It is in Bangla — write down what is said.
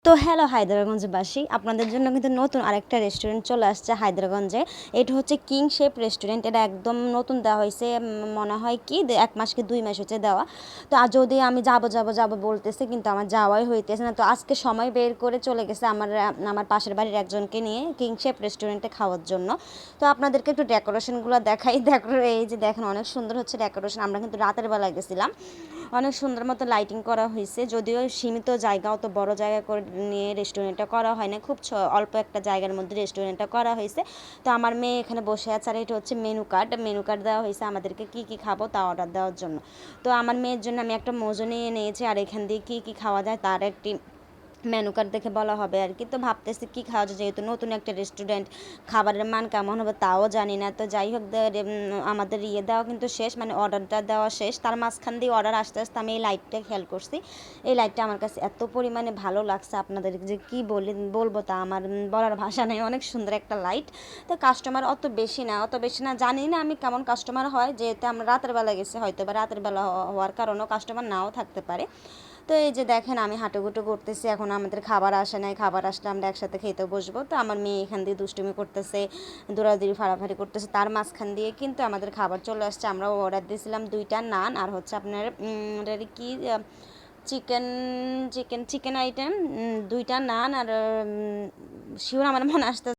তো হ্যালো হায়দ্রাবাদবাসী, আপনাদের জন্য কিন্তু নতুন আরেকটা রেস্টুরেন্ট চলে আসছে হায়দ্রাবাদে। এটা হচ্ছে কিং শেপ রেস্টুরেন্ট। এটা একদম নতুন দেওয়া হয়েছে, মনে হয় কি 1 মাস কি 2 মাস হচ্ছে দেওয়া। তো যদি আমি যাব বলতেছে, কিন্তু আমার যাওয়াই হইতেছে না। তো আজকে সময় বের করে চলে গেছে আমার পাশের বাড়ির একজনকে নিয়ে কিং শেপ রেস্টুরেন্টে খাওয়ার জন্য। তো আপনাদেরকে একটু ডেকোরেশনগুলো দেখাই। এই যে দেখেন, অনেক সুন্দর হচ্ছে ডেকোরেশন। আমরা কিন্তু রাতের বেলা গেছিলাম, অনেক সুন্দর মতো লাইটিং করা হয়েছে। যদিও সীমিত জায়গা, অত বড় জায়গা করে নিয়ে রেস্টুরেন্টটা করা হয় না, খুব অল্প একটা জায়গার মধ্যে রেস্টুরেন্টটা করা হয়েছে। তো আমার মেয়ে এখানে বসে আছে, আর এটা হচ্ছে মেনু কার্ড দেওয়া হয়েছে আমাদেরকে কী কী খাবো তা অর্ডার দেওয়ার জন্য। তো আমার মেয়ের জন্য আমি একটা মোজো নিয়ে নিয়েছি, আর এখান দিয়ে কী কী খাওয়া যায় তার একটি মেনু কার্ড দেখে বলা হবে আর কি। তো ভাবতেছি কী খাওয়া যায়, যেহেতু নতুন একটা রেস্টুরেন্ট, খাবারের মান কেমন হবে তাও জানি না। তো যাই হোক, আমাদের দেওয়া কিন্তু শেষ, মানে অর্ডারটা দেওয়া শেষ। তার মাঝখান দিয়ে অর্ডার আসতে আসতে আমি এই লাইটটা খেয়াল করছি। এই লাইটটা আমার কাছে এত পরিমাণে ভালো লাগছে, আপনাদের যে কী বলবো তা আমার বলার ভাষা নেই। অনেক সুন্দর একটা লাইট। তো কাস্টমার অত বেশি না, জানি না আমি কেমন কাস্টমার হয়, যেহেতু আমরা রাতের বেলা গেছি, হয়তো বা রাতের বেলা হওয়ার কারণেও কাস্টমার নাও থাকতে পারে। তো এই যে দেখেন, আমি হাঁটুগুটু করতেছি, এখন আমাদের খাবার আসে নাই, খাবার আসলে আমরা একসাথে খেতে বসবো। তো আমার মেয়ে এখান দিয়ে দুষ্টুমি করতেছে, দৌড়াদৌড়ি ফাড়াফাড়ি করতেছে, তার মাঝখান দিয়ে কিন্তু আমাদের খাবার চলে আসছে। আমরাও অর্ডার দিয়েছিলাম 2টা নান, আর হচ্ছে আপনার কি চিকেন চিকেন চিকেন আইটেম 2টা নান, আর শিওর আমার মনে আসতে